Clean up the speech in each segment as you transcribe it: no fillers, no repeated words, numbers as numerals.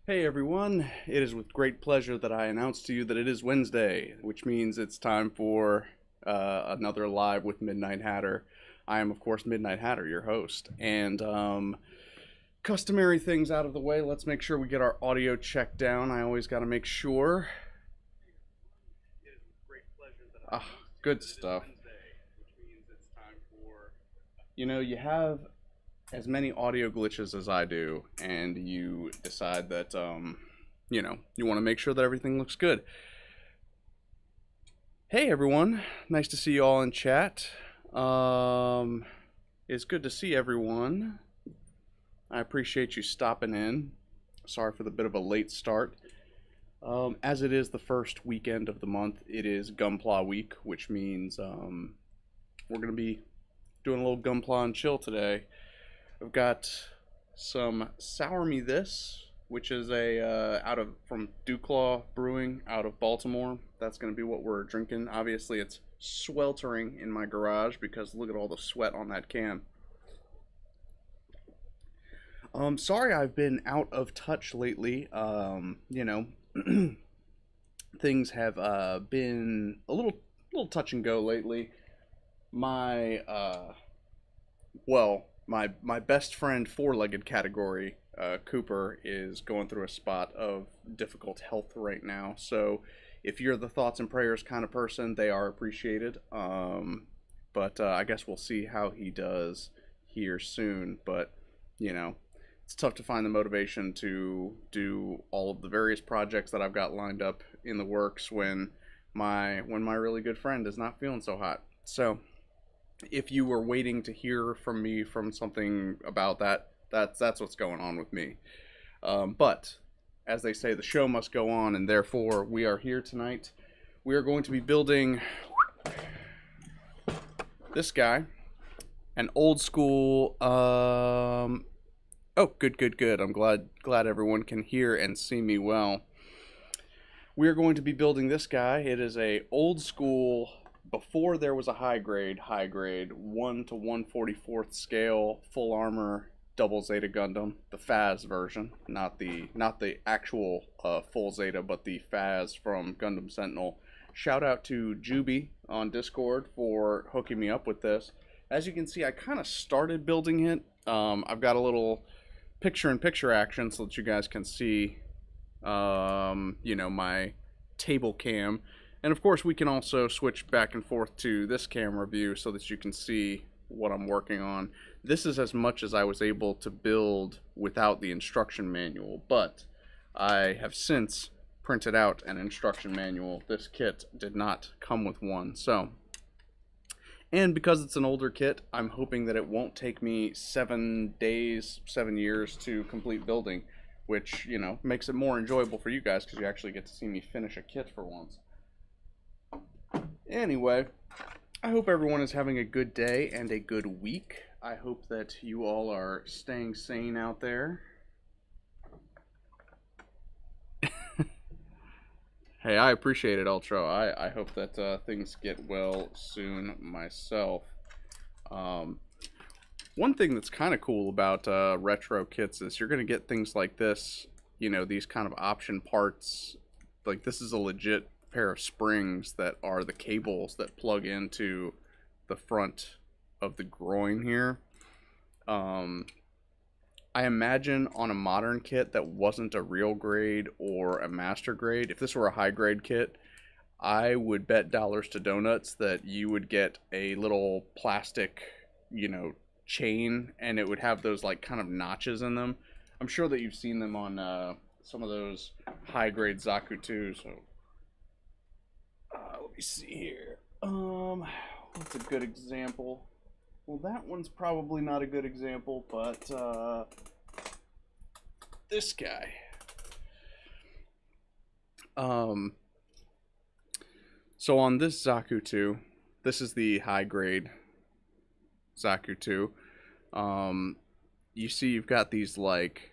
Hey everyone, it is with great pleasure that I announce to you that it is Wednesday, which means it's time for another live with Midnight Hatter. I am, of course, Midnight Hatter, your host. And customary things out of the way, let's make sure we get our audio checked down. I always got to make sure. Ah, good stuff. You have as many audio glitches as I do, and you decide that, you want to make sure that everything looks good. Hey everyone, nice to see you all in chat. It's good to see everyone. I appreciate you stopping in. Sorry for the bit of a late start. As it is the first weekend of the month, it is Gunpla week, which means we're going to be doing a little Gunpla and chill today. I've got some Sour Me This, which is from Dewclaw Brewing out of Baltimore. That's going to be what we're drinking. Obviously, it's sweltering in my garage because look at all the sweat on that can. Sorry I've been out of touch lately. Things have been a little touch and go lately. My my best friend four-legged category, Cooper, is going through a spot of difficult health right now. So if you're the thoughts and prayers kind of person, they are appreciated. But I guess we'll see how he does here soon. But, it's tough to find the motivation to do all of the various projects that I've got lined up in the works when my really good friend is not feeling so hot. So if you were waiting to hear from me from something about that, that's what's going on with me. But as they say, the show must go on, and therefore we are here tonight. We are going to be building this guy, an old school. Oh, good. I'm glad everyone can hear and see me well. We are going to be building this guy. It is a old school, before there was a high grade 1 to 1/44 scale full armor double Zeta Gundam, the FAZZ version, not the actual full Zeta, but the FAZZ from Gundam Sentinel. Shout out to Juby on Discord for hooking me up with this. As you can see, I kind of started building it. I've got a little picture-in-picture action so that you guys can see, my table cam. And of course, we can also switch back and forth to this camera view so that you can see what I'm working on. This is as much as I was able to build without the instruction manual, but I have since printed out an instruction manual. This kit did not come with one, so. And because it's an older kit, I'm hoping that it won't take me 7 years to complete building, which, makes it more enjoyable for you guys because you actually get to see me finish a kit for once. Anyway, I hope everyone is having a good day and a good week. I hope that you all are staying sane out there. Hey, I appreciate it, Ultra. I hope that things get well soon myself. One thing that's kind of cool about retro kits is you're going to get things like this, these kind of option parts. Like, this is a legit pair of springs that are the cables that plug into the front of the groin here. I imagine on a modern kit that wasn't a real grade or a master grade, if this were a high grade kit, I would bet dollars to donuts that you would get a little plastic, chain, and it would have those like kind of notches in them. I'm sure that you've seen them on some of those high grade Zaku 2. So let me see here. What's a good example? Well, that one's probably not a good example, but this guy. So on this Zaku 2, this is the high grade Zaku 2. You see you've got these like,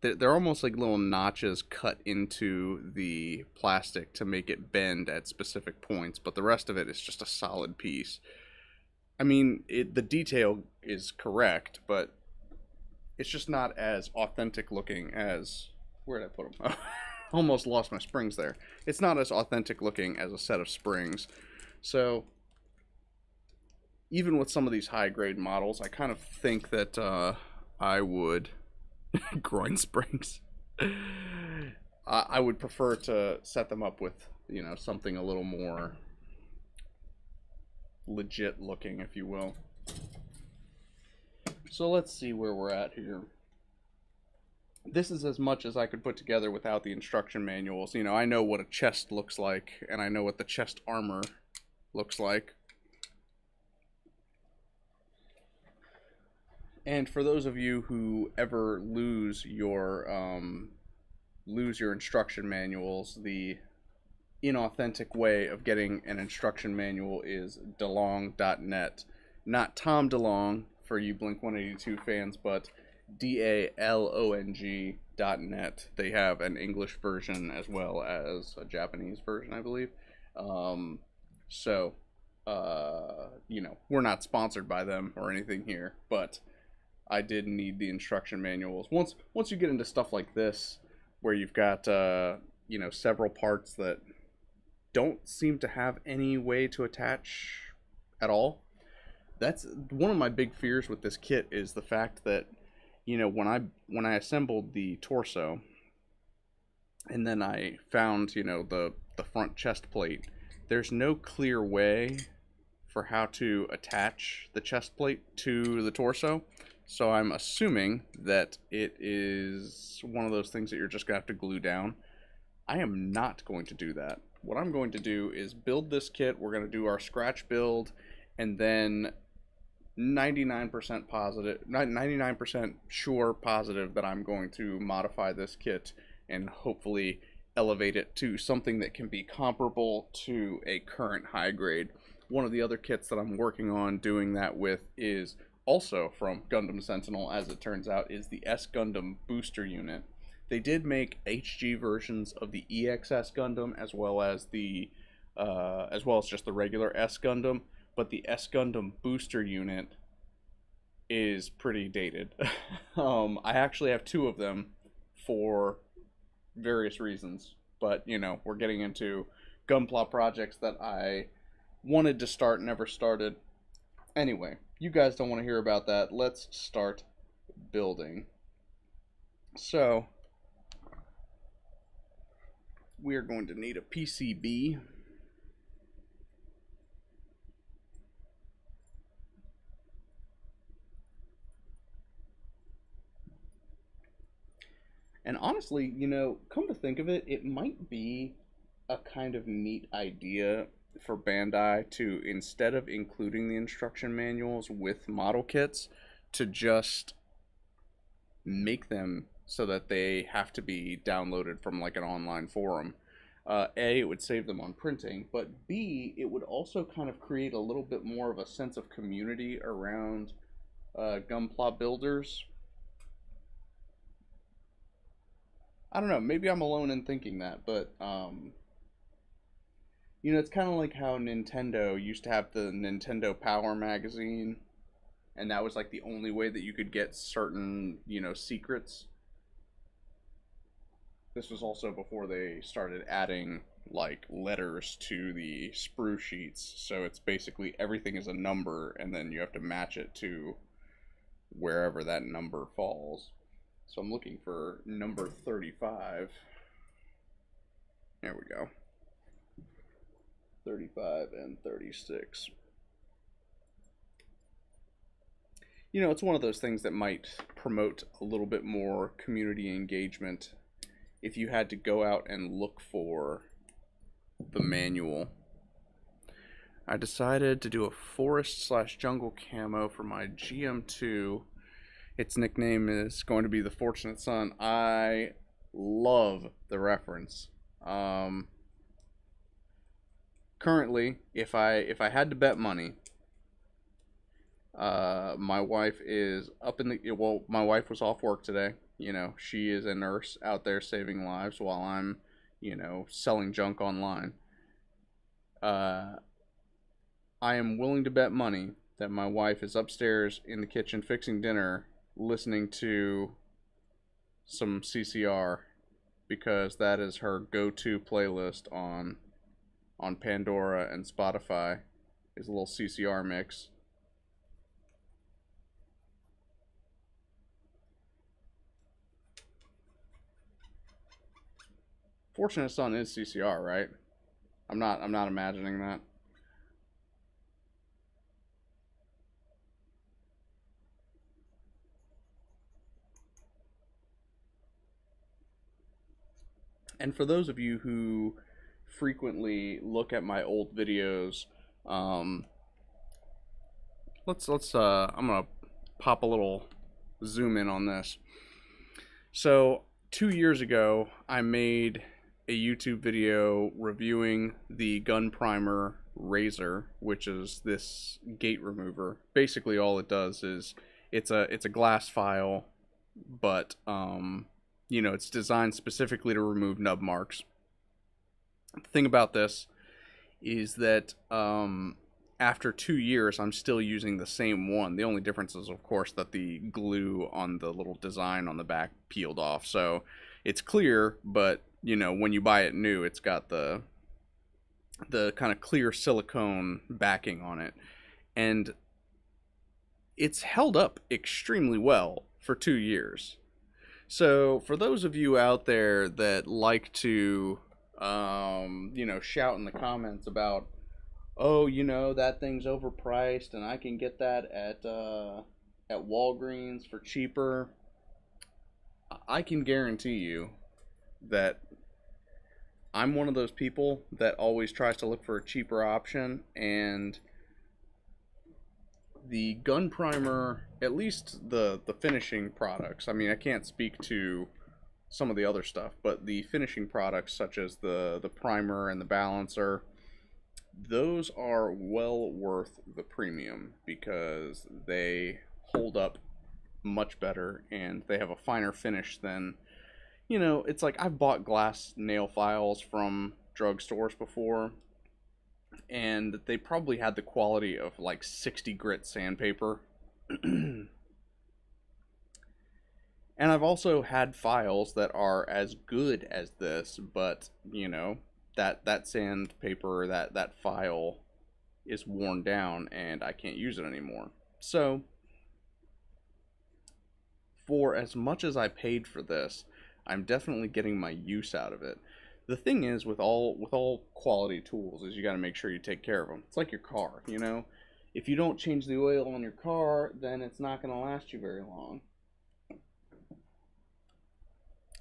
they're almost like little notches cut into the plastic to make it bend at specific points, but the rest of it is just a solid piece. I mean, the detail is correct, but it's just not as authentic looking as, where did I put them? Almost lost my springs there. It's not as authentic looking as a set of springs. So even with some of these high grade models, I kind of think that I would groin springs. I would prefer to set them up with, you know, something a little more legit looking, if you will. So let's see where we're at here. This is as much as I could put together without the instruction manuals. You know, I know what a chest looks like, and I know what the chest armor looks like. And for those of you who ever lose your instruction manuals, the inauthentic way of getting an instruction manual is DeLong.net. Not Tom DeLong for you Blink-182 fans, but DALONG.net. They have an English version as well as a Japanese version, I believe. You know, we're not sponsored by them or anything here, but I did need the instruction manuals. Once you get into stuff like this, where you've got you know, several parts that don't seem to have any way to attach at all. That's one of my big fears with this kit, is the fact that, you know, when I assembled the torso, and then I found, you know, the front chest plate, there's no clear way for how to attach the chest plate to the torso. So I'm assuming that it is one of those things that you're just going to have to glue down. I am not going to do that. What I'm going to do is build this kit. We're going to do our scratch build, and then 99% positive, 99% sure positive that I'm going to modify this kit and hopefully elevate it to something that can be comparable to a current high grade. One of the other kits that I'm working on doing that with is also from Gundam Sentinel, as it turns out, is the S Gundam booster unit. They did make HG versions of the EXS Gundam as well as just the regular S Gundam, but the S Gundam booster unit is pretty dated. I actually have two of them for various reasons, but you know, we're getting into Gunpla projects that I wanted to start, never started. Anyway, you guys don't want to hear about that. Let's start building. So we are going to need a PCB. And honestly, you know, come to think of it, it might be a kind of neat idea for Bandai to, instead of including the instruction manuals with model kits, to just make them so that they have to be downloaded from like an online forum. A, it would save them on printing, but B, it would also kind of create a little bit more of a sense of community around Gunpla builders. I don't know, maybe I'm alone in thinking that, but you know, it's kind of like how Nintendo used to have the Nintendo Power magazine, and that was like the only way that you could get certain, you know, secrets. This was also before they started adding like letters to the sprue sheets, so it's basically everything is a number, and then you have to match it to wherever that number falls. So I'm looking for number 35. There we go. 35 and 36. You know, it's one of those things that might promote a little bit more community engagement if you had to go out and look for the manual. I decided to do a forest/jungle camo for my GM2. Its nickname is going to be the Fortunate Son. I love the reference. Currently, if I had to bet money, my wife is up in the, well, my wife was off work today. You know, she is a nurse out there saving lives while I'm, you know, selling junk online. I am willing to bet money that my wife is upstairs in the kitchen fixing dinner listening to some CCR because that is her go-to playlist on Pandora and Spotify is a little CCR mix. Fortunate Son is CCR, right? I'm not imagining that. And for those of you who frequently look at my old videos, um, let's I'm gonna pop a little zoom in on this. So 2 years ago, I made a YouTube video reviewing the gun primer razor, which is this gate remover. Basically, all it does is it's a glass file, but it's designed specifically to remove nub marks. The thing about this is that after 2 years, I'm still using the same one. The only difference is, of course, that the glue on the little design on the back peeled off. So it's clear, but when you buy it new, it's got the kind of clear silicone backing on it, and it's held up extremely well for 2 years. So for those of you out there that like to shout in the comments about, oh, that thing's overpriced and I can get that at Walgreens for cheaper, I can guarantee you that I'm one of those people that always tries to look for a cheaper option, and the gun primer, at least the finishing products, I mean, I can't speak to some of the other stuff, but the finishing products such as the primer and the balancer, those are well worth the premium because they hold up much better and they have a finer finish than, it's like I've bought glass nail files from drugstores before, and they probably had the quality of like 60 grit sandpaper. And I've also had files that are as good as this, but that sandpaper, that file is worn down and I can't use it anymore. So for as much as I paid for this, I'm definitely getting my use out of it. The thing is with all quality tools is you got to make sure you take care of them. It's like your car, If you don't change the oil on your car, then it's not going to last you very long.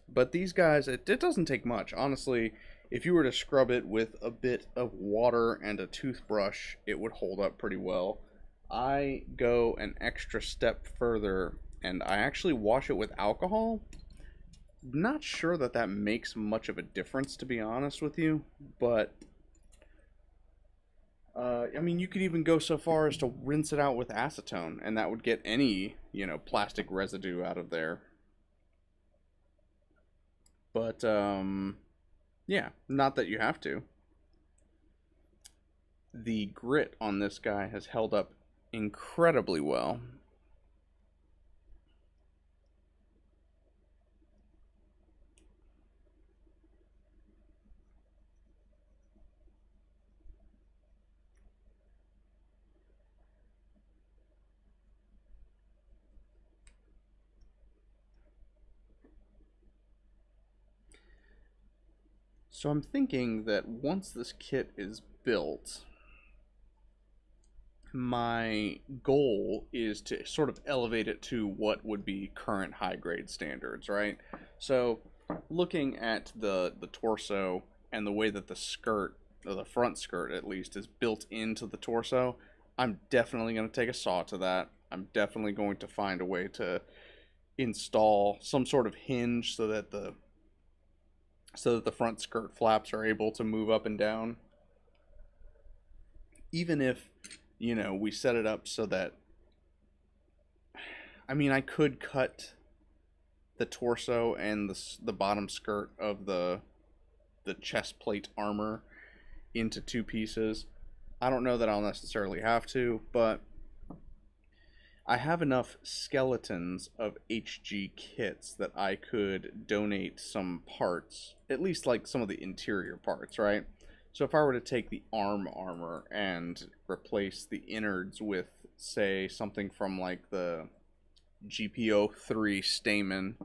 But these guys, it doesn't take much. Honestly, if you were to scrub it with a bit of water and a toothbrush, it would hold up pretty well. I go an extra step further and I actually wash it with alcohol. Not sure that makes much of a difference, to be honest with you, but I mean, you could even go so far as to rinse it out with acetone, and that would get any, plastic residue out of there. But, yeah, not that you have to. The grit on this guy has held up incredibly well. So I'm thinking that once this kit is built, my goal is to sort of elevate it to what would be current high grade standards, right? So looking at the torso and the way that the skirt, or the front skirt at least, is built into the torso, I'm definitely going to take a saw to that. I'm definitely going to find a way to install some sort of hinge so that the front skirt flaps are able to move up and down. Even if, we set it up so that, I mean, I could cut the torso and the bottom skirt of the chest plate armor into two pieces. I don't know that I'll necessarily have to, but I have enough skeletons of HG kits that I could donate some parts, at least like some of the interior parts, right? So if I were to take the arm armor and replace the innards with, say, something from like the GPO3 Stamen,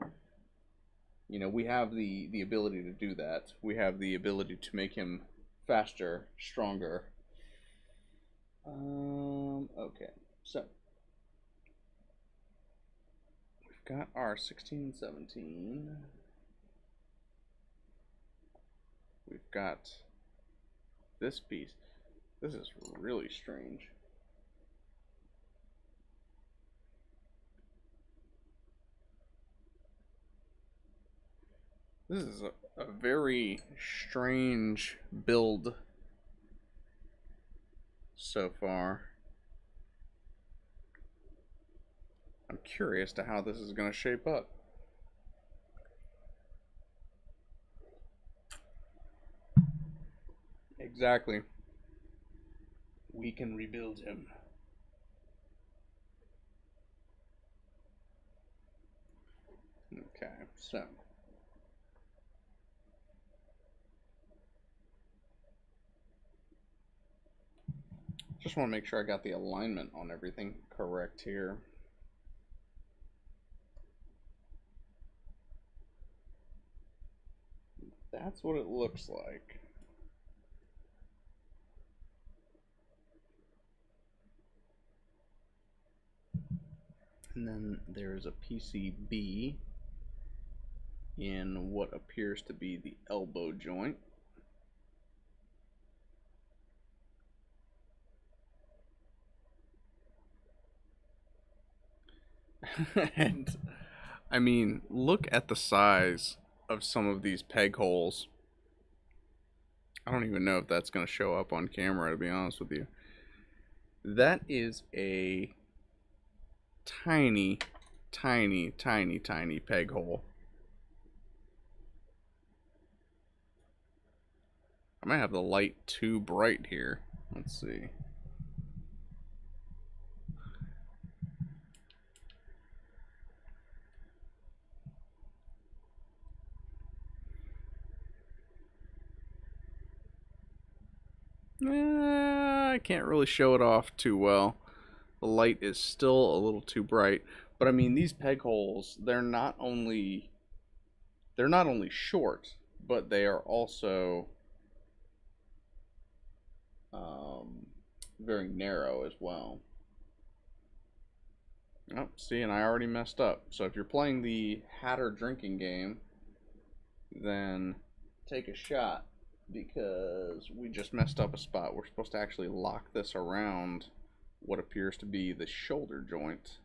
you know, we have the ability to do that. We have the ability to make him faster, stronger. Okay, so we've got our 16, 17. We've got this piece. This is really strange. This is a very strange build so far. I'm curious to how this is going to shape up. Exactly. We can rebuild him. Okay, so just want to make sure I got the alignment on everything correct here. That's what it looks like. And then there's a PCB in what appears to be the elbow joint. And I mean, look at the size of some of these peg holes. I don't even know if that's going to show up on camera, to be honest with you. That is a tiny, tiny, tiny, tiny peg hole. I might have the light too bright here. Let's see. I can't really show it off too well. The light is still a little too bright. But I mean, these peg holes, they're not only short, but they are also very narrow as well. Oh, see, and I already messed up. So if you're playing the Hatter drinking game, then take a shot, because we just messed up a spot. We're supposed to actually lock this around what appears to be the shoulder joint.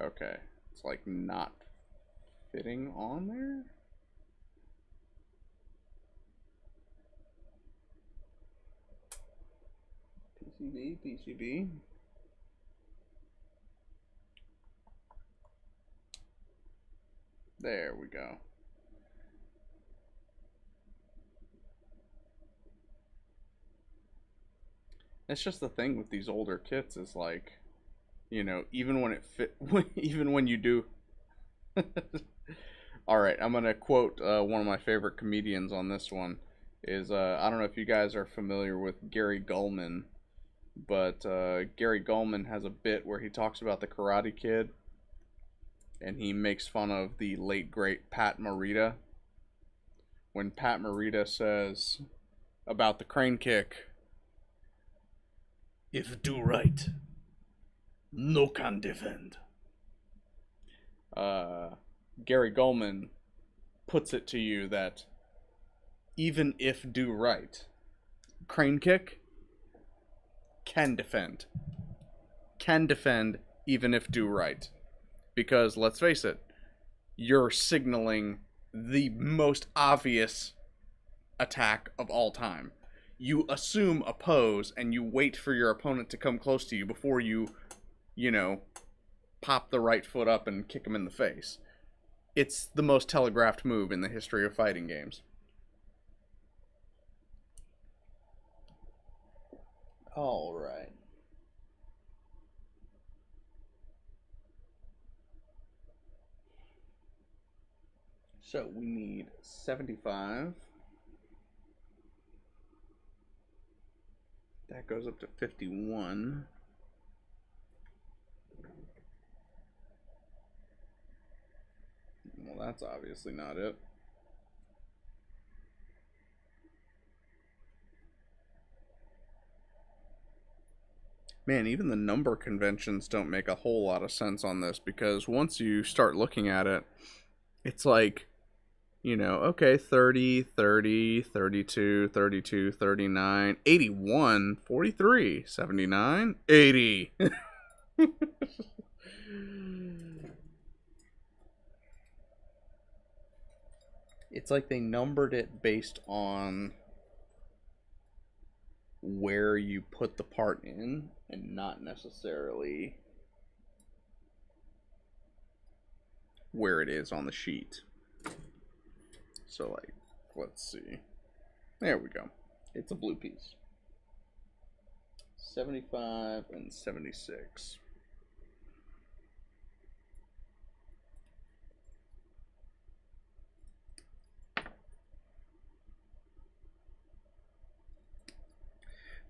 Okay, it's like not fitting on there. PCB. There we go. It's just the thing with these older kits is like, you know, even when it fit, even when you do. All right, I'm gonna quote one of my favorite comedians on this one. Is I don't know if you guys are familiar with Gary Gulman, but Gary Gulman has a bit where he talks about the Karate Kid, and he makes fun of the late great Pat Morita. When Pat Morita says about the crane kick, "If do right, no can defend." Gary Gulman puts it to you that even if do right, crane kick can defend. Can defend even if do right. Because let's face it, you're signaling the most obvious attack of all time. You assume a pose and you wait for your opponent to come close to you before you know, pop the right foot up and kick him in the face. It's the most telegraphed move in the history of fighting games. All right. So we need 75. That goes up to 51. Well, that's obviously not it. Man, even the number conventions don't make a whole lot of sense on this, because once you start looking at it, it's like, okay, 30, 30, 32, 32, 39, 81, 43, 79, 80. It's like they numbered it based on where you put the part in and not necessarily where it is on the sheet. So, like, let's see. There we go. It's a blue piece. 75 and 76.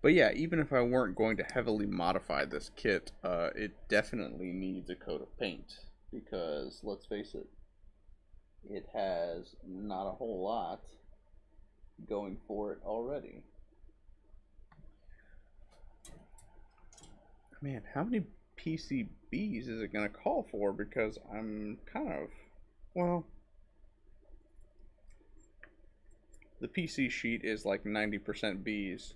But yeah, even if I weren't going to heavily modify this kit, it definitely needs a coat of paint. Because, let's face it, it has not a whole lot going for it already. Man, how many PCBs is it going to call for? Because I'm kind of, well, the PC sheet is like 90% Bs,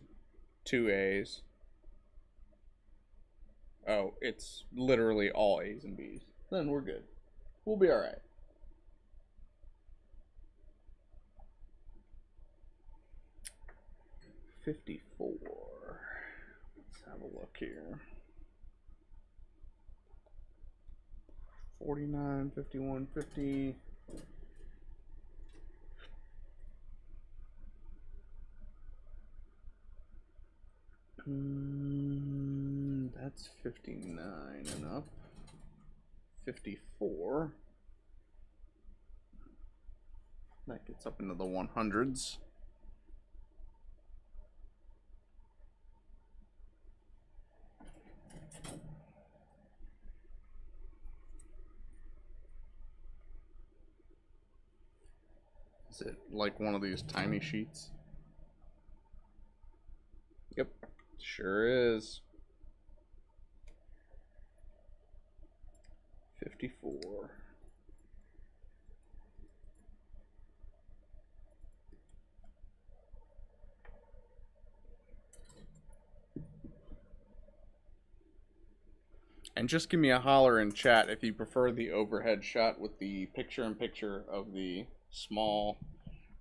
2 As. Oh, it's literally all A's and B's. Then we're good. We'll be alright. $54. Let's have a look here. 49, 51, 50. That's 59 and up. 54. That gets up into the 100s. Is it like one of these tiny sheets? Yep, sure is. 54. And just give me a holler in chat if you prefer the overhead shot with the picture-in-picture of the small,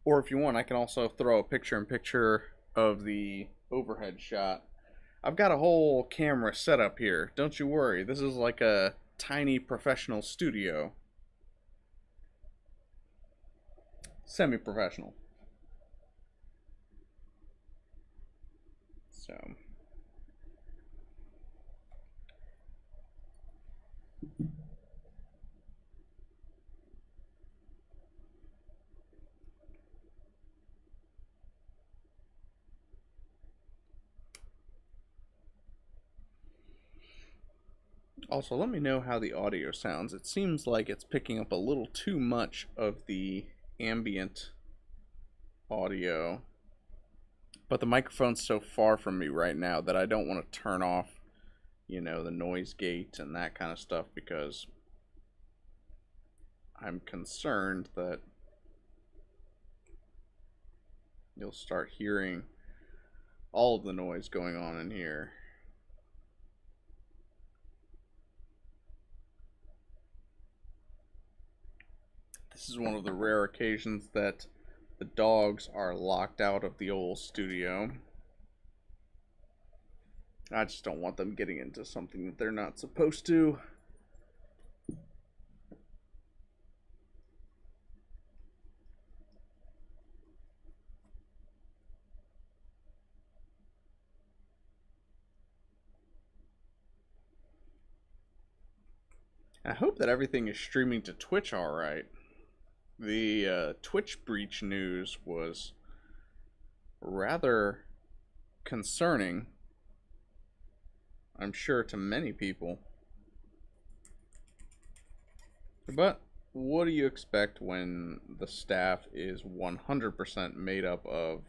or if you want, I can also throw a picture-in-picture of the overhead shot. I've got a whole camera set up here. Don't you worry. This is like a tiny professional studio. Semi-professional. So... Also, let me know how the audio sounds. It seems like it's picking up a little too much of the ambient audio. But the microphone's so far from me right now that I don't want to turn off, the noise gate and that kind of stuff, because I'm concerned that you'll start hearing all of the noise going on in here. This is one of the rare occasions that the dogs are locked out of the old studio. I just don't want them getting into something that they're not supposed to. I hope that everything is streaming to Twitch all right. The Twitch breach news was rather concerning, I'm sure, to many people. But what do you expect when the staff is 100% made up of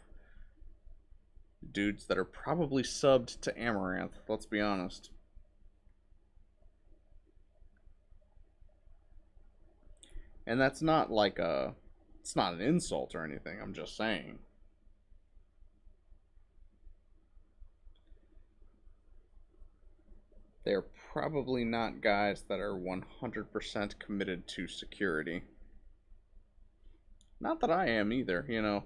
dudes that are probably subbed to Amaranth? Let's be honest. And that's not like it's not an insult or anything, I'm just saying. They're probably not guys that are 100% committed to security. Not that I am either, you know.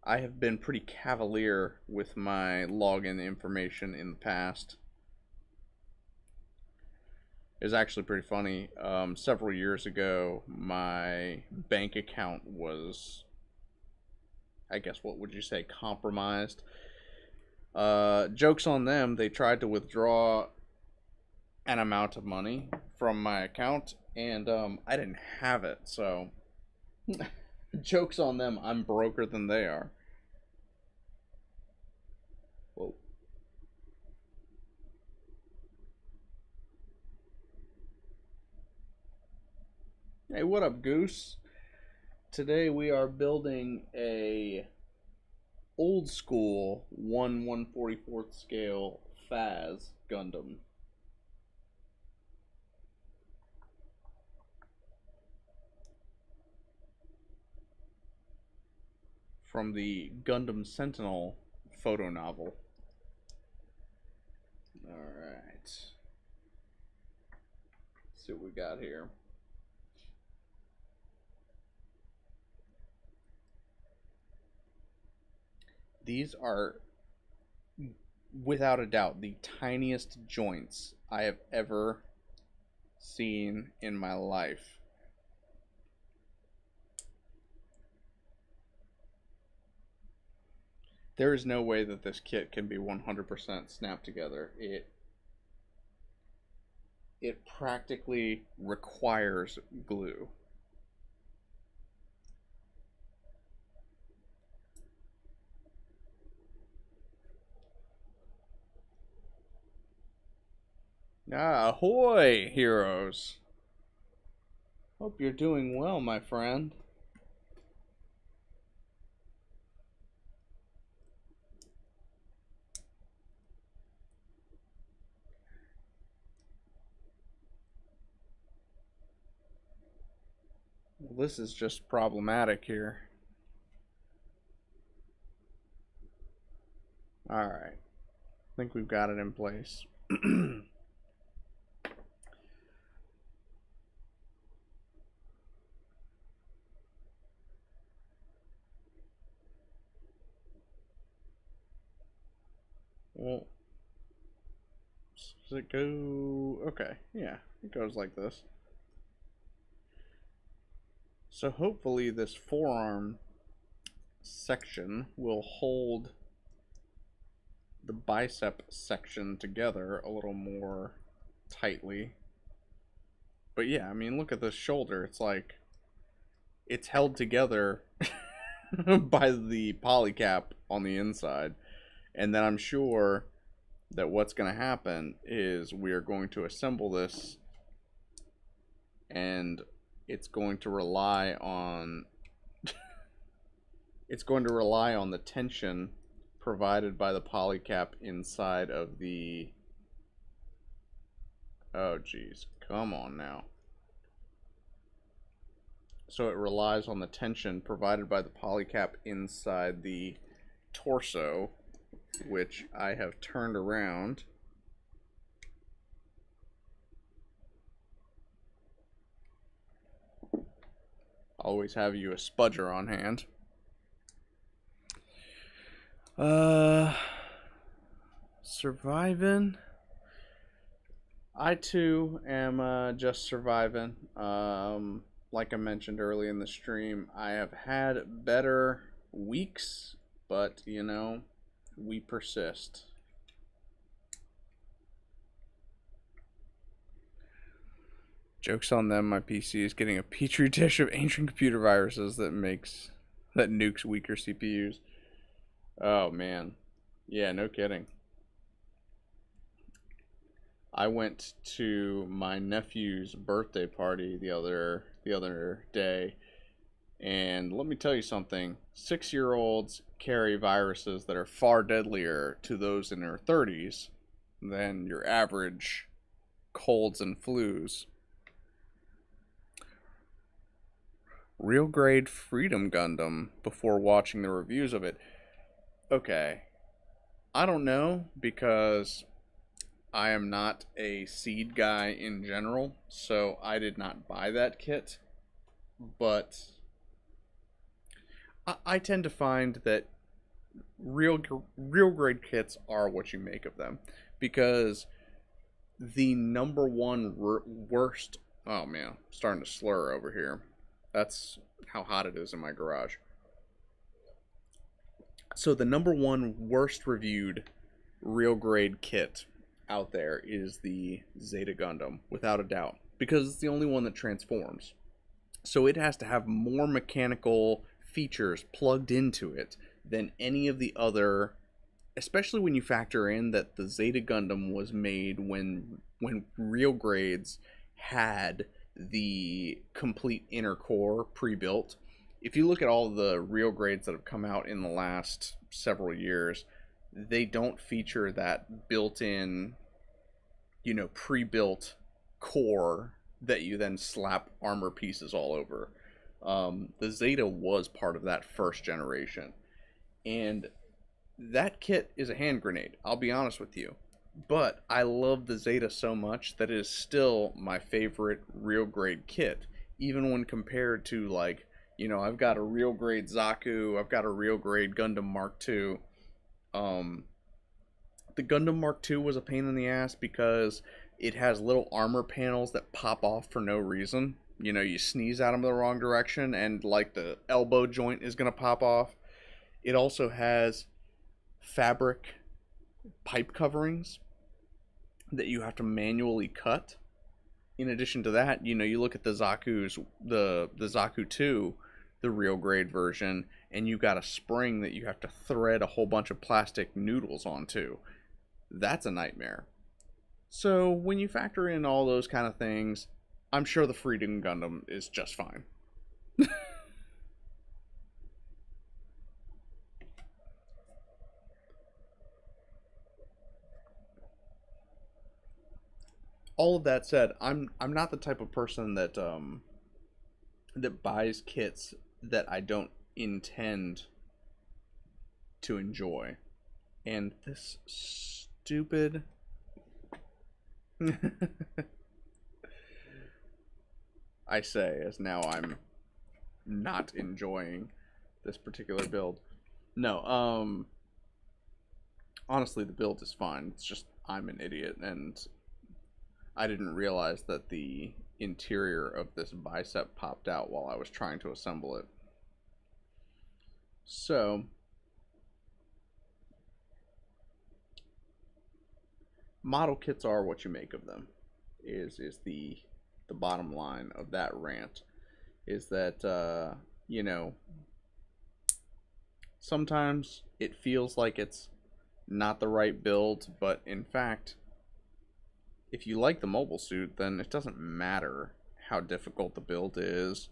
I have been pretty cavalier with my login information in the past. It was actually pretty funny. Several years ago, my bank account was, I guess, what would you say, compromised. Joke's on them. They tried to withdraw an amount of money from my account, and I didn't have it, so joke's on them. I'm broker than they are. Whoa. Hey, what up, Goose? Today we are building a old school 1/144th scale FAZZ Gundam. From the Gundam Sentinel photo novel. Alright. Let's see what we got here. These are, without a doubt, the tiniest joints I have ever seen in my life. There is no way that this kit can be 100% snapped together. It practically requires glue. Ah, ahoy, heroes. Hope you're doing well, my friend. Well, this is just problematic here. Alright. I think we've got it in place. Well, does it go? Okay, yeah, it goes like this. So hopefully this forearm section will hold the bicep section together a little more tightly. But yeah, I mean, look at this shoulder. It's like it's held together by the polycap on the inside. And then I'm sure that what's going to happen is we are going to assemble this, and it's going to rely on the tension provided by the polycap inside of the, oh geez, come on now. So it relies on the tension provided by the polycap inside the torso, which I have turned around. Always have you a spudger on hand. Surviving. I too am just surviving. Like I mentioned early in the stream, I have had better weeks, but you know, we persist. Joke's on them, my PC is getting a petri dish of ancient computer viruses that nukes weaker CPUs. Oh man. Yeah, no kidding. I went to my nephew's birthday party the other day, and let me tell you something. 6-year-olds carry viruses that are far deadlier to those in their 30s than your average colds and flus. Real grade Freedom Gundam before watching the reviews of it. Okay. I don't know, because I am not a seed guy in general, so I did not buy that kit. But I tend to find that real grade kits are what you make of them, because the number one worst. Oh man, I'm starting to slur over here. That's how hot it is in my garage. So the number one worst reviewed real grade kit out there is the Zeta Gundam, without a doubt, because it's the only one that transforms. So it has to have more mechanical features plugged into it than any of the other, especially when you factor in that the Zeta Gundam was made when real grades had the complete inner core pre-built. If you look at all the real grades that have come out in the last several years, they don't feature that built-in, pre-built core that you then slap armor pieces all over. The Zeta was part of that first generation, and that kit is a hand grenade, I'll be honest with you. But I love the Zeta so much that it is still my favorite real grade kit, even when compared to, like, I've got a real grade Zaku, I've got a real grade Gundam Mark II. The Gundam Mark II was a pain in the ass because it has little armor panels that pop off for no reason. You sneeze at them the wrong direction and, like, the elbow joint is going to pop off. It also has fabric pipe coverings that you have to manually cut. In addition to that, you look at the Zaku 2, the real grade version, and you got a spring that you have to thread a whole bunch of plastic noodles onto. That's a nightmare. So when you factor in all those kind of things, I'm sure the Freedom Gundam is just fine. All of that said, I'm not the type of person that buys kits that I don't intend to enjoy. And this stupid I say as now I'm not enjoying this particular build. No, honestly, the build is fine. It's just I'm an idiot, and I didn't realize that the interior of this bicep popped out while I was trying to assemble it. So, model kits are what you make of them, is the bottom line of that rant. Is that, sometimes it feels like it's not the right build, but in fact, if you like the mobile suit, then it doesn't matter how difficult the build is,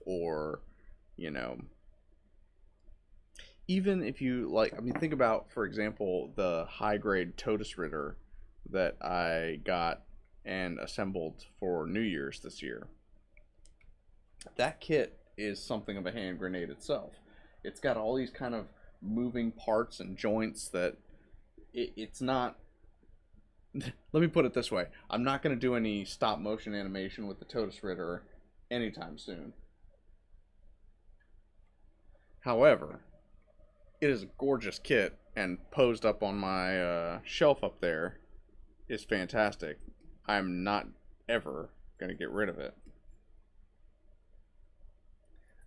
or, even if you like, think about, for example, the high-grade Totus Ritter that I got and assembled for New Year's this year. That kit is something of a hand grenade itself. It's got all these kind of moving parts and joints that it's not... Let me put it this way. I'm not going to do any stop motion animation with the Totus Ritter anytime soon. However, it is a gorgeous kit, and posed up on my shelf up there is fantastic. I'm not ever going to get rid of it.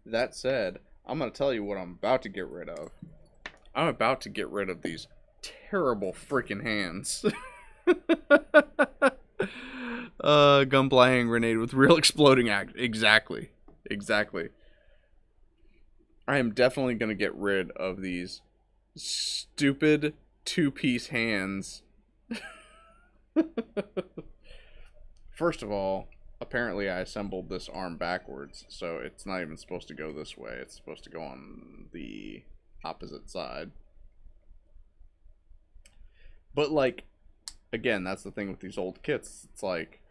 That said, I'm going to tell you what I'm about to get rid of. I'm about to get rid of these terrible freaking hands. Gunpla hand grenade with real exploding act. Exactly. Exactly. I am definitely going to get rid of these stupid two-piece hands. First of all, apparently I assembled this arm backwards, so it's not even supposed to go this way. It's supposed to go on the opposite side. But, like, again, that's the thing with these old kits. It's like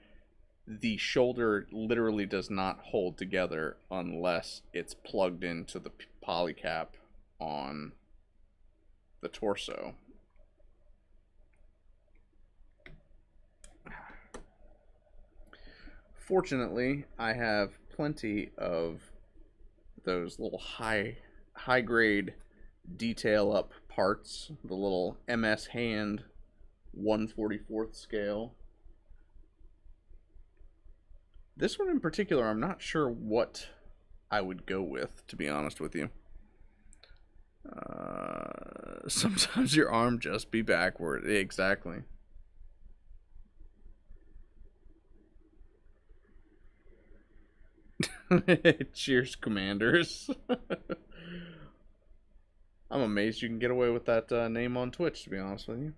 the shoulder literally does not hold together unless it's plugged into the polycap on the torso. Fortunately, I have plenty of those little high grade detail up parts, the little MS hand 1/44th scale. This one in particular, I'm not sure what I would go with, to be honest with you. Sometimes your arm just be backward. Exactly. Cheers, Commanders. I'm amazed you can get away with that name on Twitch, to be honest with you.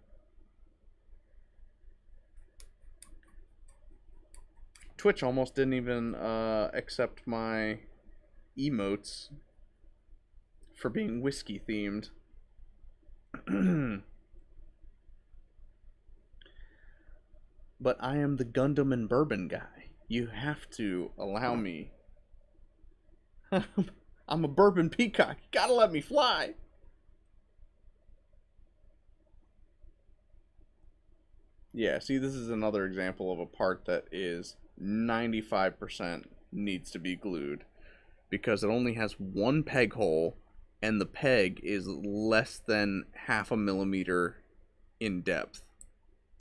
Twitch almost didn't even accept my emotes for being whiskey themed. But I am the Gundam and bourbon guy. You have to allow me. I'm a bourbon peacock. You gotta let me fly. Yeah, see, this is another example of a part that is 95% needs to be glued because it only has one peg hole and the peg is less than half a millimeter in depth.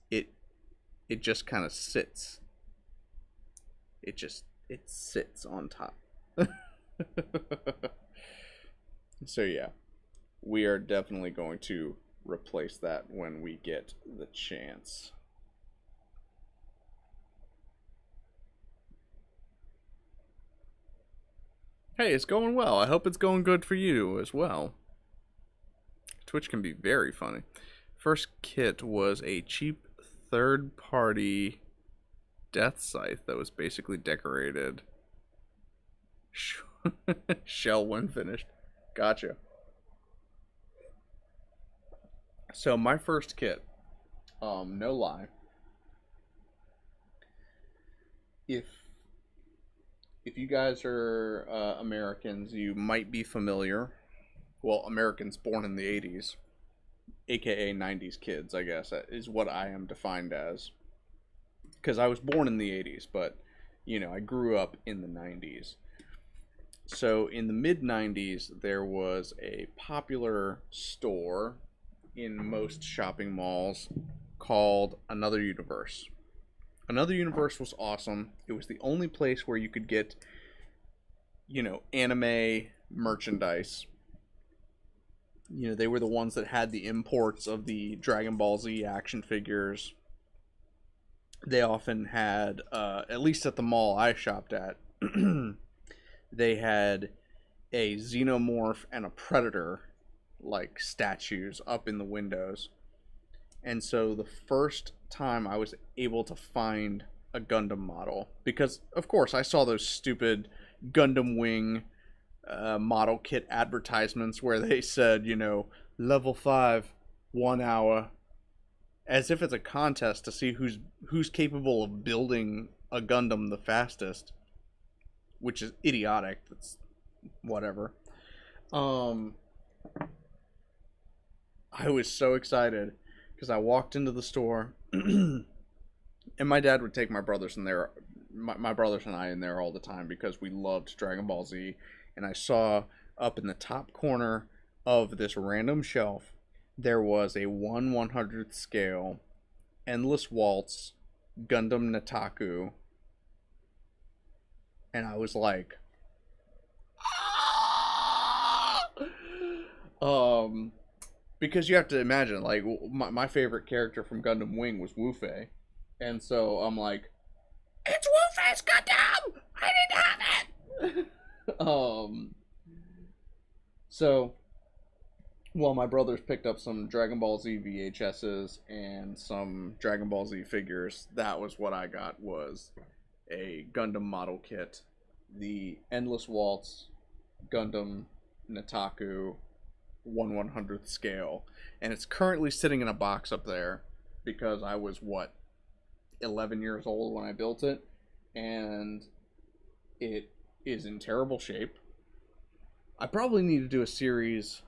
It just kind of sits. It sits on top. So yeah, we are definitely going to replace that when we get the chance. Hey, it's going well. I hope it's going good for you as well. Twitch can be very funny. First kit was a cheap third-party death scythe that was basically decorated. Shell when finished. Gotcha. So my first kit, no lie, if you guys are Americans, you might be familiar. Well, Americans born in the 80s, aka 90s kids, I guess, is what I am defined as. Because I was born in the 80s, but, you know, I grew up in the 90s. So in the mid-90s, there was a popular store in most shopping malls called Another Universe. Another Universe was awesome. It was the only place where you could get, you know, anime merchandise. You know, they were the ones that had the imports of the Dragon Ball Z action figures. They often had, at least at the mall I shopped at, they had a Xenomorph and a Predator, like, statues up in the windows. And so the first time I was able to find a Gundam model, because, of course, I saw those stupid Gundam Wing model kit advertisements where they said, you know, level 5, 1 hour, as if it's a contest to see who's capable of building a Gundam the fastest, which is idiotic. That's whatever. I was so excited because I walked into the store and my dad would take my brothers in there, my brothers and I in there all the time because we loved Dragon Ball Z. And I saw up in the top corner of this random shelf, there was a 1/100th scale Endless Waltz Gundam Nataku. And I was like, because you have to imagine, like, my favorite character from Gundam Wing was Wu Fei. And so I'm like, It's Wolf's Gundam! I didn't have it! So, well, my brothers picked up some Dragon Ball Z VHSs and some Dragon Ball Z figures. That was what I got, was a Gundam model kit, the Endless Waltz Gundam Nataku 1/100th scale, and it's currently sitting in a box up there because I was, what, 11 years old when I built it, and it is in terrible shape. I probably need to do a series.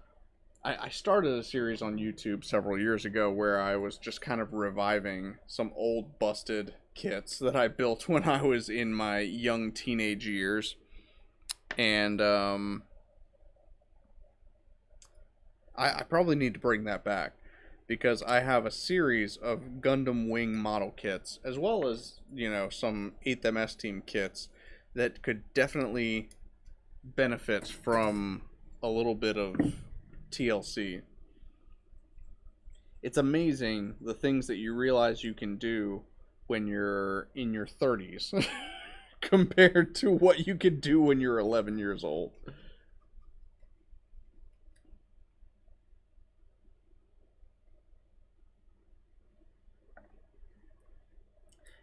I started a series on YouTube several years ago where I was just kind of reviving some old busted kits that I built when I was in my young teenage years. And I probably need to bring that back because I have a series of Gundam Wing model kits, as well as, some 8th MS Team kits that could definitely benefit from a little bit of TLC. It's amazing the things that you realize you can do when you're in your 30s compared to what you could do when you're 11 years old.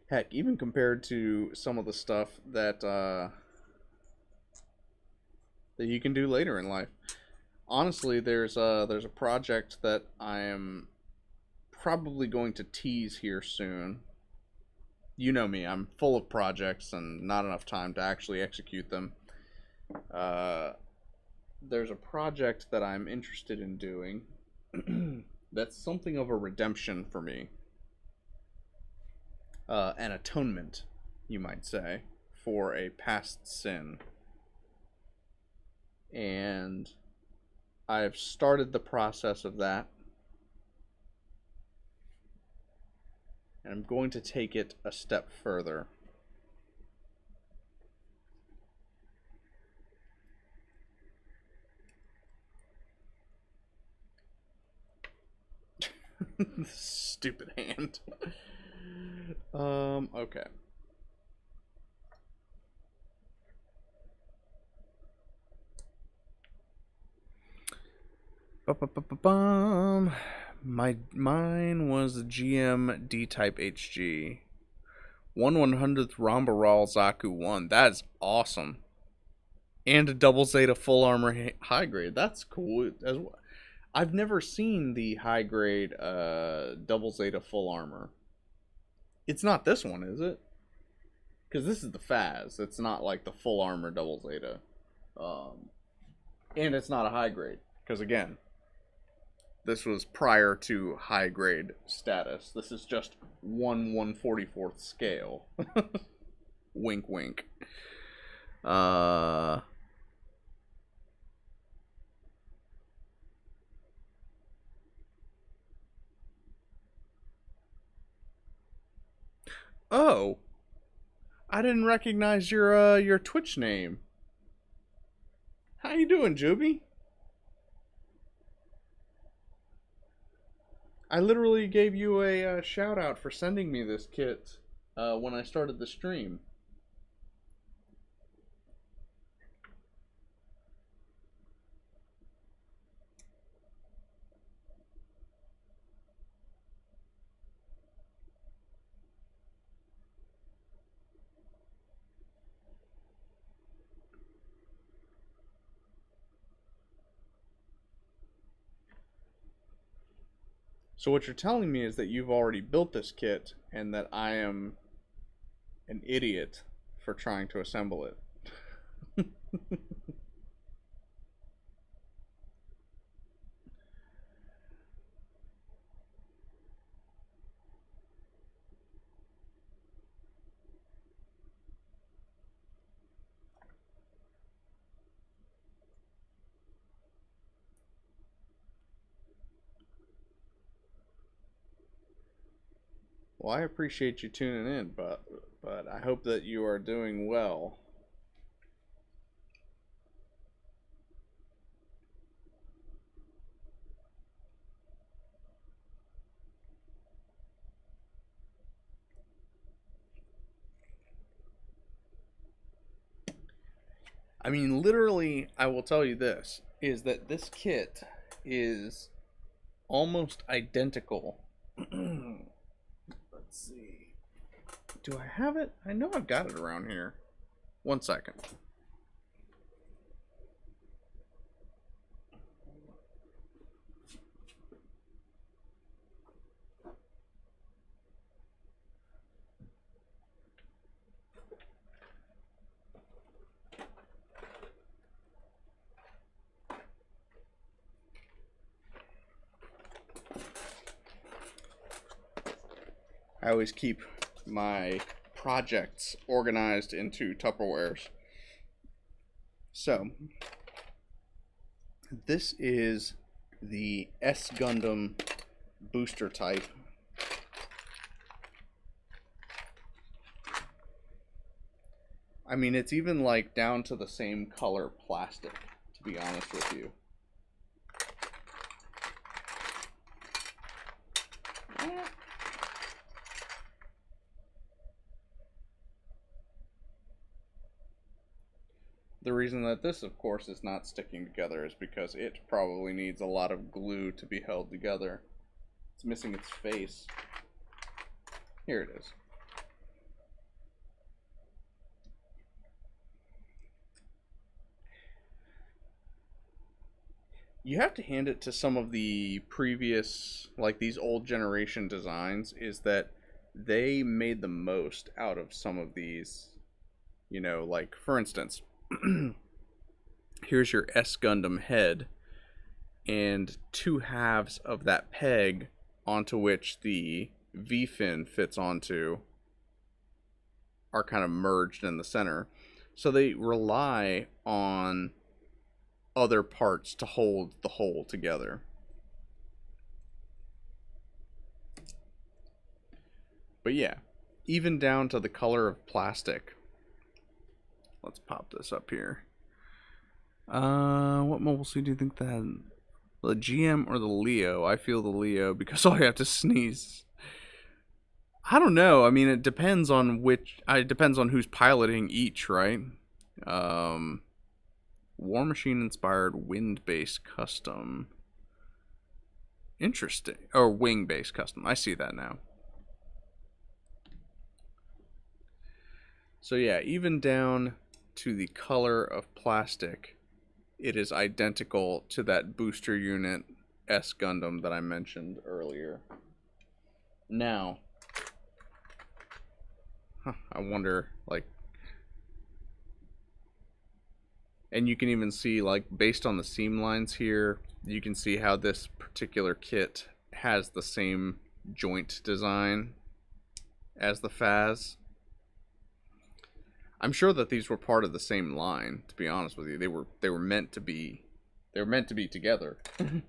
Heck, even compared to some of the stuff that you can do later in life. Honestly, there's a project that I am probably going to tease here soon. You know me, I'm full of projects and not enough time to actually execute them. Uh, there's a project that I'm interested in doing that's something of a redemption for me. An atonement, you might say, for a past sin. And I've started the process of that. And I'm going to take it a step further. Stupid hand. Okay. Ba-ba-ba-ba-bum. Mine was the GM D-Type HG. 1/100th Rambaral Zaku 1. That's awesome. And a double Zeta full armor high grade. That's cool as well. I've never seen the high grade double Zeta full armor. It's not this one, is it? Because this is the FAZZ. It's not like the full armor double Zeta. And it's not a high grade. Because again, this was prior to high grade status. This is just 1/144th scale. Wink, wink. Oh, I didn't recognize your Twitch name. How you doing, Juby? I literally gave you a shout out for sending me this kit when I started the stream. So what you're telling me is that you've already built this kit and that I am an idiot for trying to assemble it. Well, I appreciate you tuning in, but I hope that you are doing well. I mean, literally, I will tell you this, is that this kit is almost identical. Let's see. Do I have it? I know I've got it around here. One second. I always keep my projects organized into Tupperwares. So, this is the S Gundam booster type. I mean, it's even like down to the same color plastic, to be honest with you. The reason that this, of course, is not sticking together is because it probably needs a lot of glue to be held together. It's missing its face. Here it is. You have to hand it to some of the previous, like these old generation designs, is that they made the most out of some of these, you know, like, for instance, here's your S Gundam head, and two halves of that peg onto which the V fin fits onto are kind of merged in the center. So they rely on other parts to hold the whole together. But yeah, even down to the color of plastic. Let's pop this up here. What mobile suit do you think that? The GM or the Leo? I feel the Leo because I have to sneeze. I don't know. I mean, it depends on which. It depends on who's piloting each, right? War Machine inspired wind based custom. Interesting. Or wing based custom. I see that now. So yeah, even down to the color of plastic, it is identical to that booster unit S Gundam that I mentioned earlier. Now, I wonder, like, and you can even see, like, based on the seam lines here, you can see how this particular kit has the same joint design as the FAZZ. I'm sure that these were part of the same line, to be honest with you. They were meant to be together. And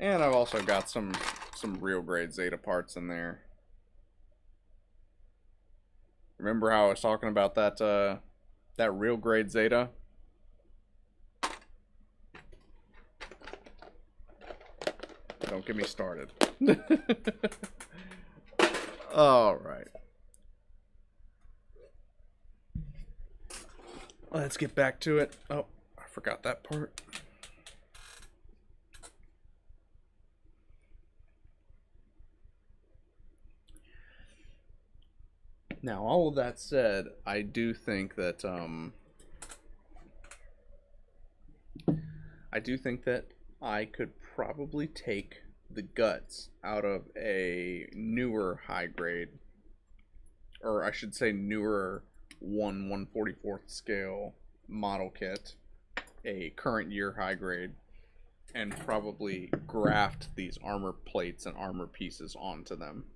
I've also got some real grade Zeta parts in there. Remember how I was talking about that that real grade Zeta? Don't get me started. All right. Let's get back to it. Oh, I forgot that part. Now, all of that said, I do think that I could probably take the guts out of a newer high grade, or I should say newer 1/144th scale model kit, a current year high grade, and probably graft these armor plates and armor pieces onto them.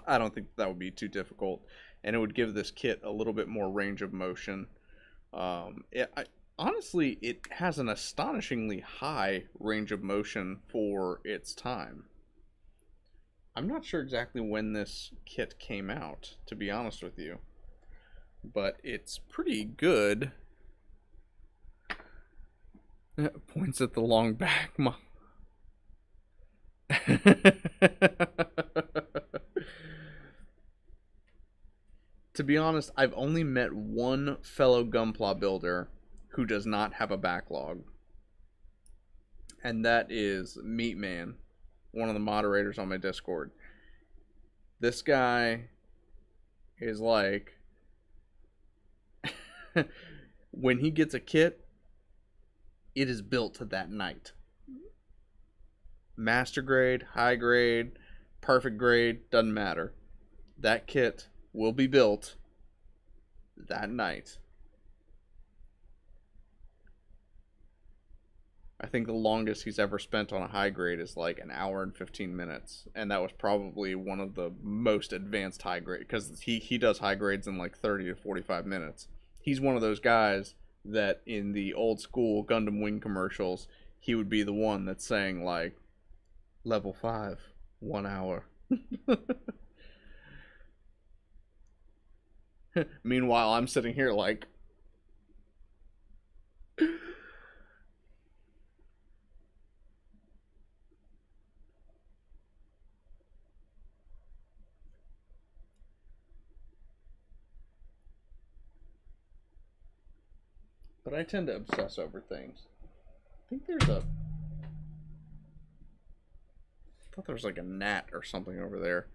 I don't think that would be too difficult, and it would give this kit a little bit more range of motion. Honestly, it has an astonishingly high range of motion for its time. I'm not sure exactly when this kit came out, to be honest with you, but it's pretty good. Points at the long back. To be honest, I've only met one fellow Gunpla builder who does not have a backlog. And that is Meatman, one of the moderators on my Discord. This guy is like, when he gets a kit, it is built to that night. Master grade, high grade, perfect grade, doesn't matter. That kit will be built that night. I think the longest he's ever spent on a high grade is like an hour and 15 minutes. And that was probably one of the most advanced high grade, because he does high grades in like 30 to 45 minutes. He's one of those guys that in the old school Gundam Wing commercials, he would be the one that's saying like, level 5, 1 hour. Meanwhile, I'm sitting here like, but I tend to obsess over things. I think there's a, I thought there was like a gnat or something over there.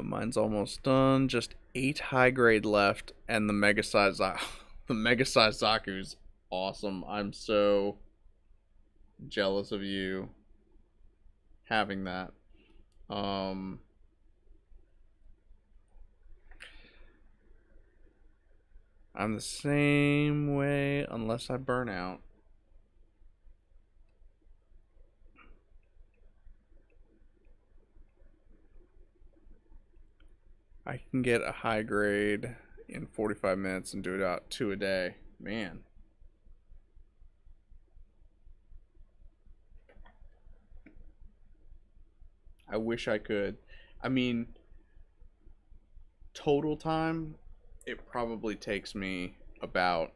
Mine's almost done. Just 8 high grade left, and the mega size Zaku's awesome. I'm so jealous of you having that. I'm the same way unless I burn out. I can get a high grade in 45 minutes and do it out 2 a day. Man. I wish I could. I mean, total time, it probably takes me about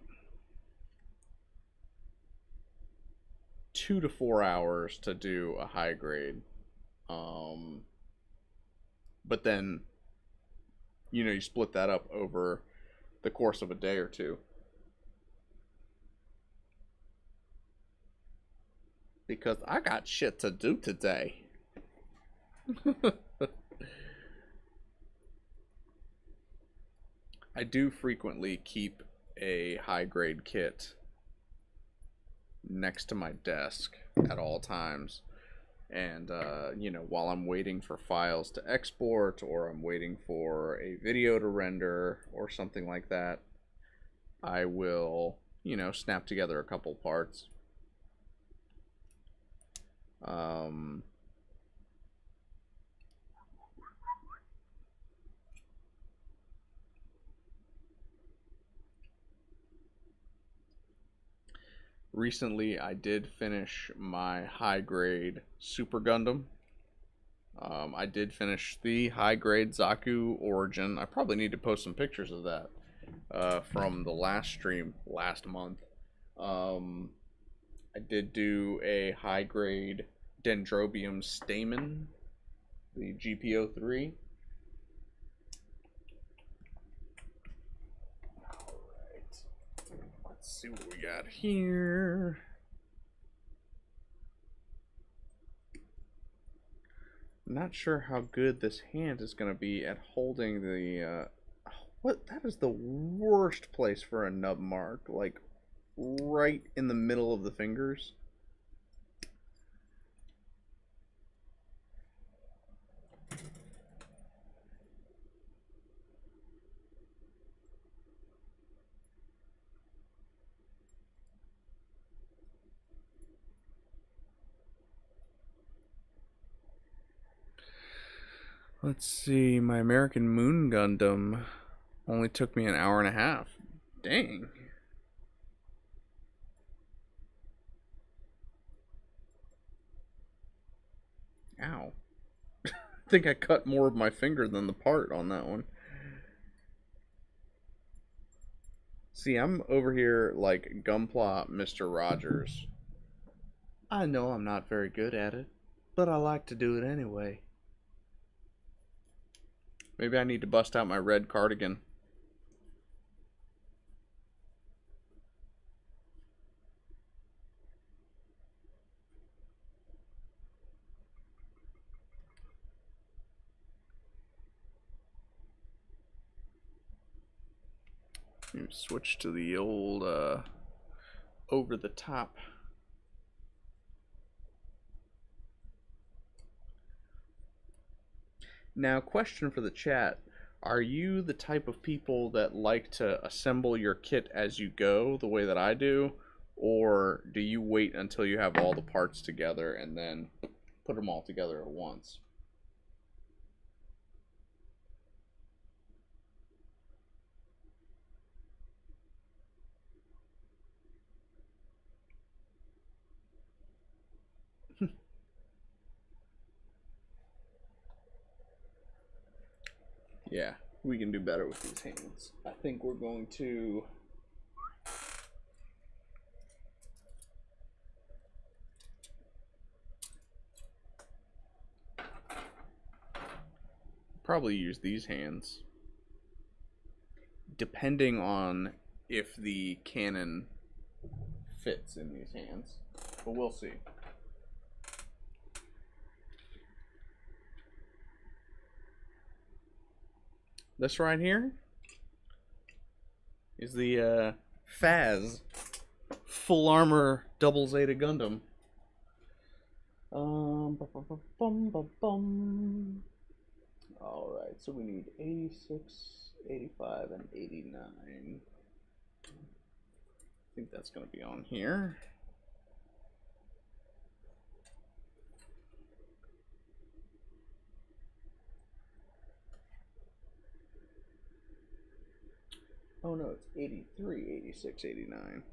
2 to 4 hours to do a high grade. But then, you split that up over the course of a day or two. Because I got shit to do today. I do frequently keep a high grade kit next to my desk at all times. And, while I'm waiting for files to export, or I'm waiting for a video to render or something like that, I will, snap together a couple parts. Recently, I did finish my high grade Super Gundam. I did finish the high grade Zaku Origin. I probably need to post some pictures of that from the last stream last month. I did do a high grade Dendrobium Stamen, the GPO3. Let's see what we got here. I'm not sure how good this hand is going to be at holding the, what? That is the worst place for a nub mark. Like, right in the middle of the fingers. Let's see, my American Moon Gundam only took me an hour and a half. Dang. Ow. I think I cut more of my finger than the part on that one. See, I'm over here like Gunpla Mr. Rogers. I know I'm not very good at it, but I like to do it anyway. Maybe I need to bust out my red cardigan. Maybe switch to the old over the top. Now, question for the chat. Are you the type of people that like to assemble your kit as you go, the way that I do? Or do you wait until you have all the parts together and then put them all together at once? Yeah, we can do better with these hands. I think we're going to probably use these hands, depending on if the cannon fits in these hands, but we'll see. This right here is the FAZZ full armor double Zeta Gundam. Alright, so we need 86, 85, and 89. I think that's going to be on here. Oh no, it's 83, 86, 89.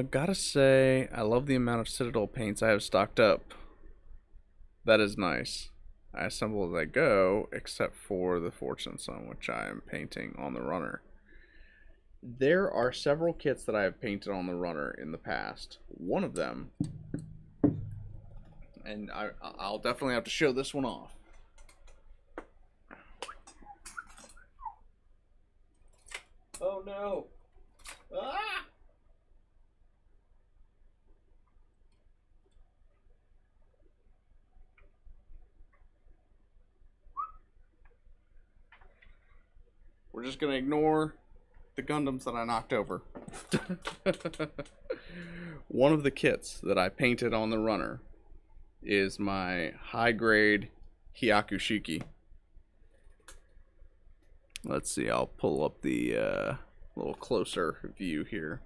Gotta say, I love the amount of Citadel paints I have stocked up. That is nice. I assemble as I go, except for the Fortune Sun, which I am painting on the runner. There are several kits that I have painted on the runner in the past. One of them, and I'll definitely have to show this one off. Oh no! Ah! We're just gonna ignore the Gundams that I knocked over. One of the kits that I painted on the runner is my high-grade Hyakushiki. Let's see, I'll pull up the little closer view here.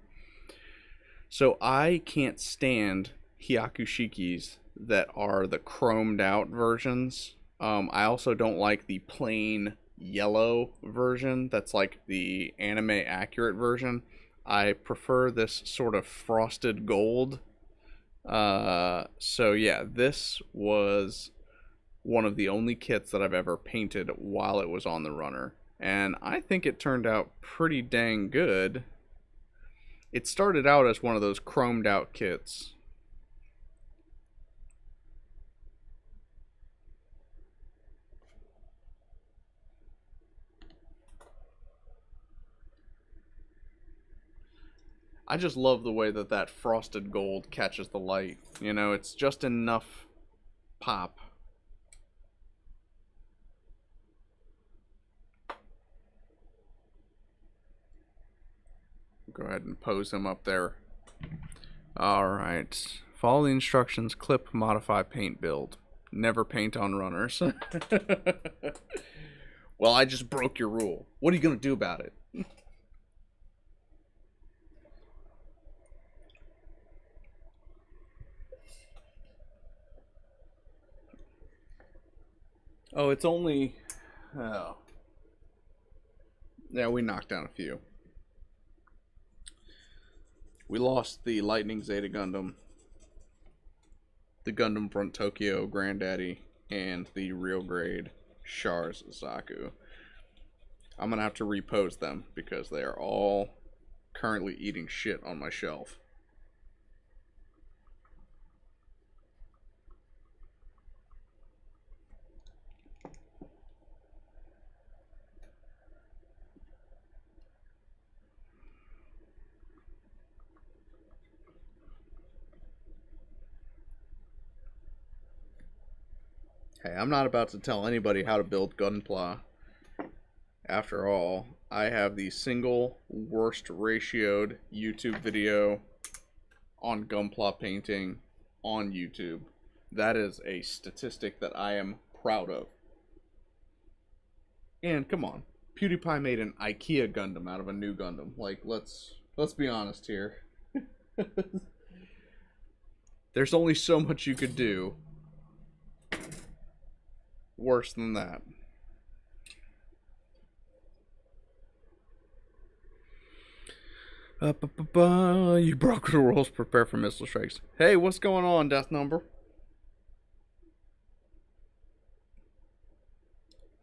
So I can't stand Hyakushikis that are the chromed out versions. I also don't like the plain yellow version that's like the anime accurate version. I prefer this sort of frosted gold. So yeah, this was one of the only kits that I've ever painted while it was on the runner, and I think it turned out pretty dang good. It started out as one of those chromed out kits. I just love the way that that frosted gold catches the light. You know, it's just enough pop. Go ahead and pose him up there. Alright. Follow the instructions, clip, modify, paint, build. Never paint on runners. Well, I just broke your rule. What are you going to do about it? Oh, it's only... Oh. Yeah, we knocked down a few. We lost the Lightning Zeta Gundam, the Gundam Front Tokyo Granddaddy, and the real grade Char's Zaku. I'm going to have to repose them because they are all currently eating shit on my shelf. Hey, I'm not about to tell anybody how to build Gunpla. After all, I have the single worst ratioed YouTube video on Gunpla painting on YouTube. That is a statistic that I am proud of. And come on, PewDiePie made an IKEA Gundam out of a new Gundam. Like, let's be honest here. There's only so much you could do worse than that. You broke the rules. Prepare for missile strikes. Hey, what's going on, Death Number?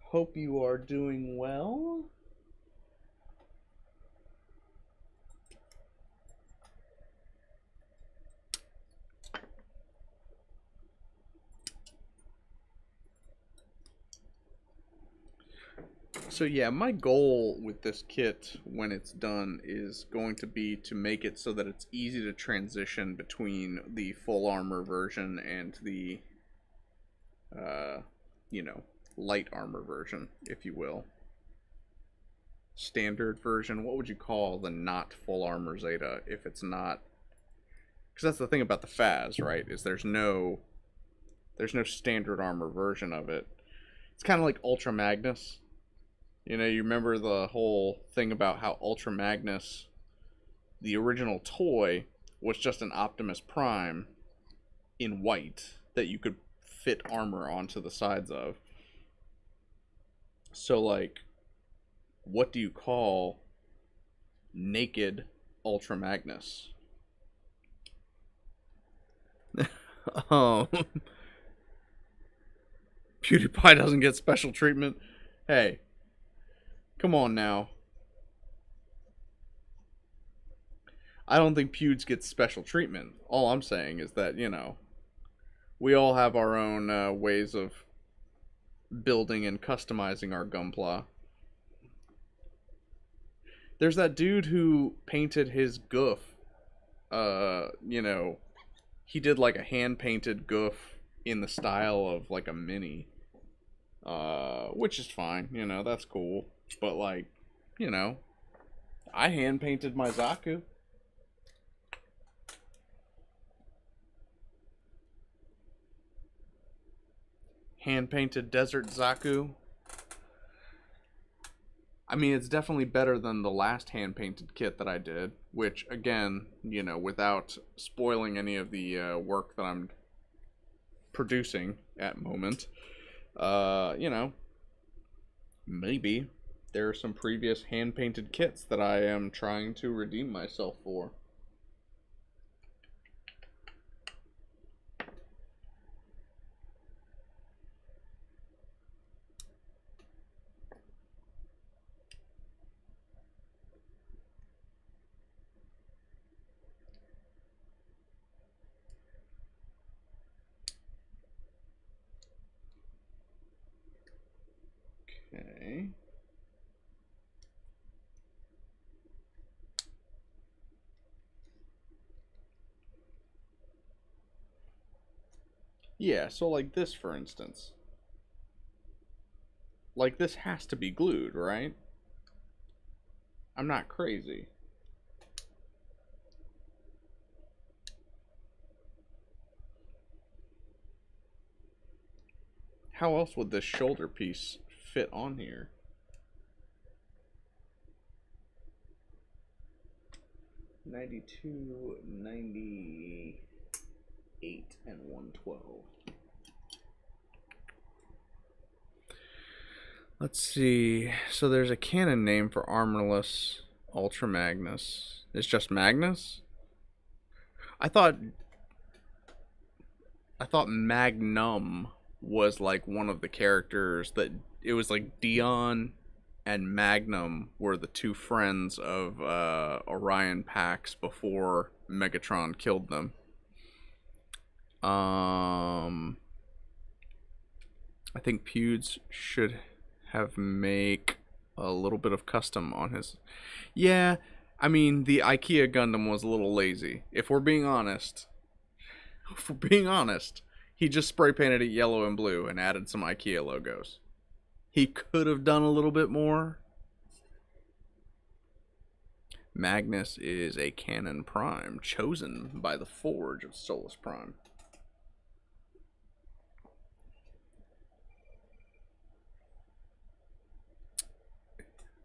Hope you are doing well. So yeah, my goal with this kit when it's done is going to be to make it so that it's easy to transition between the full armor version and the, you know, light armor version, if you will. Standard version. What would you call the not full armor Zeta if it's not? Because that's the thing about the FAZZ, right? Is there's no standard armor version of it. It's kind of like Ultra Magnus. You know, you remember the whole thing about how Ultra Magnus, the original toy, was just an Optimus Prime in white that you could fit armor onto the sides of. So, like, what do you call naked Ultra Magnus? PewDiePie doesn't get special treatment. Hey. Come on now. I don't think Pewds gets special treatment. All I'm saying is that, you know, we all have our own ways of building and customizing our Gunpla. There's that dude who painted his goof. You know, he did like a hand-painted goof in the style of like a mini. Which is fine, you know, that's cool. But, like, you know, I hand-painted my Zaku. Hand-painted Desert Zaku. I mean, it's definitely better than the last hand-painted kit that I did. Which, again, you know, without spoiling any of the work that I'm producing at the moment, you know, maybe there are some previous hand-painted kits that I am trying to redeem myself for. Okay. Yeah, so like this, for instance. Like, this has to be glued, right? I'm not crazy. How else would this shoulder piece fit on here? 92, 98, and 112. Let's see. So there's a canon name for armorless Ultra Magnus. It's just Magnus? I thought Magnum was like one of the characters that it was like Dion and Magnum were the two friends of Orion Pax before Megatron killed them. I think Pewds should have make a little bit of custom on his. Yeah, I mean the IKEA Gundam was a little lazy. If we're being honest, he just spray painted it yellow and blue and added some IKEA logos. He could have done a little bit more. Magnus is a Canon Prime chosen by the Forge of Solus Prime.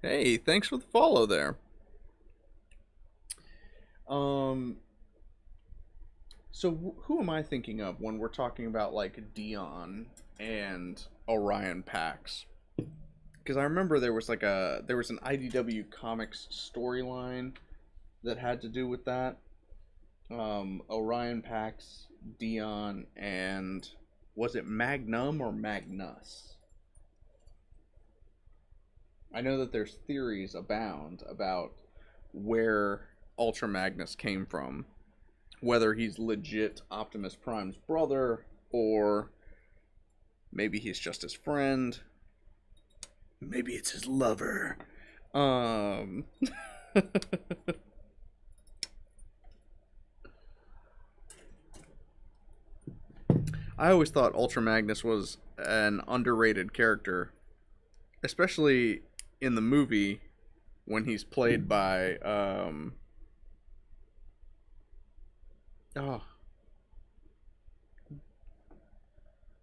Hey, thanks for the follow there. So who am I thinking of when we're talking about like Dion and Orion Pax? Because I remember there was an IDW Comics storyline that had to do with that. Orion Pax, Dion, and was it Magnum or Magnus? I know that there's theories abound about where Ultra Magnus came from, whether he's legit Optimus Prime's brother or maybe he's just his friend. Maybe it's his lover. I always thought Ultra Magnus was an underrated character, especially in the movie when he's played by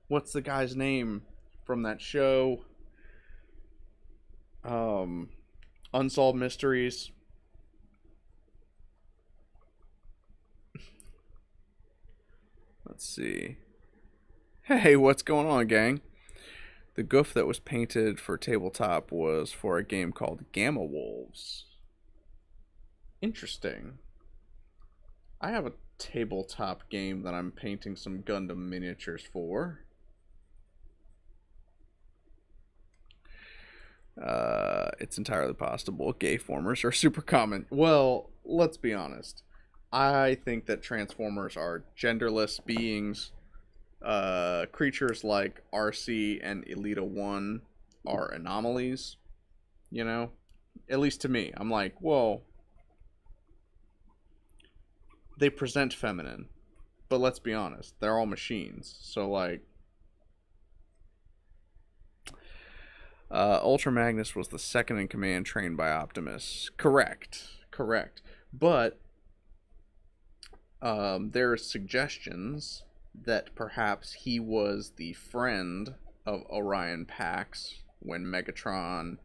what's the guy's name from that show? Unsolved Mysteries. Let's see. Hey, what's going on, gang? The goof that was painted for tabletop was for a game called Gamma Wolves. Interesting. I have a tabletop game that I'm painting some Gundam miniatures for. It's entirely possible. Gay formers are super common. Well, let's be honest. I think that Transformers are genderless beings. Creatures like RC and Elita 1 are anomalies. You know? At least to me. I'm like, whoa. They present feminine. But let's be honest. They're all machines. So, like... Ultra Magnus was the second in command trained by Optimus. Correct. But there are suggestions that perhaps he was the friend of Orion Pax when Megatron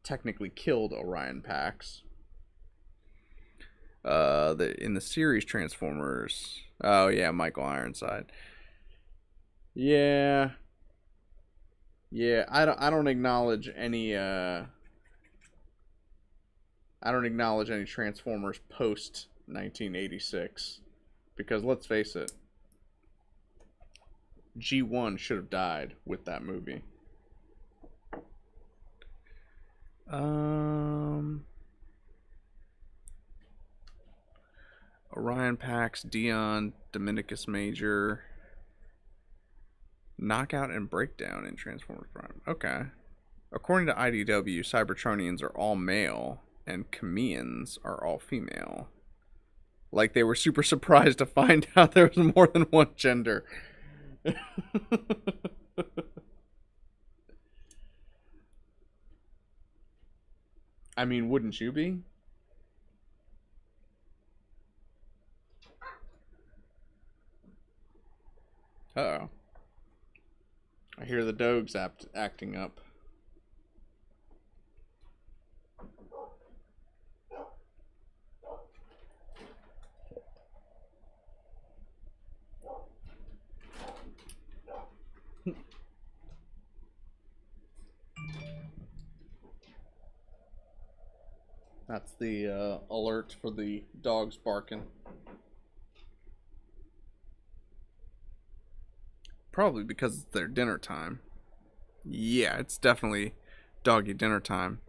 technically killed Orion Pax. In the series Transformers. Oh yeah, Michael Ironside. Yeah, I don't acknowledge any Transformers post 1986 because let's face it, G1 should have died with that movie. Orion Pax, Dion, Dominicus Major, Knockout and Breakdown in Transformers Prime. Okay. According to IDW, Cybertronians are all male and Chamians are all female. Like they were super surprised to find out there was more than one gender. I mean, wouldn't you be? Uh-oh. I hear the dogs acting up. That's the alert for the dogs barking. Probably because it's their dinner time. Yeah, it's definitely Doggy dinner time.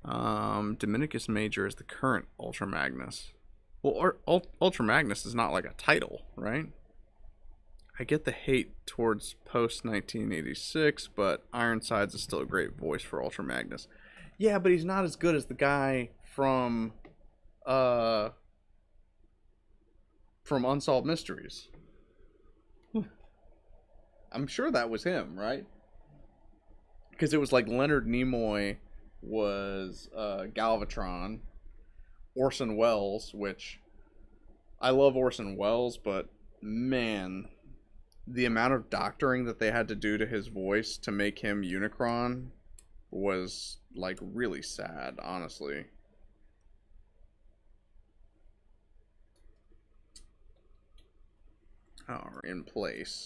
Dominicus Major is the current Ultra Magnus. Well, Ultra Magnus is not like a title, right? I get the hate towards post 1986, but Ironsides is still a great voice for Ultra Magnus. Yeah, but he's not as good as the guy from Unsolved Mysteries. I'm sure that was him, right? Because it was like Leonard Nimoy was Galvatron, Orson Welles, which I love Orson Welles, but man, the amount of doctoring that they had to do to his voice to make him Unicron was like really sad, honestly. Oh, in place.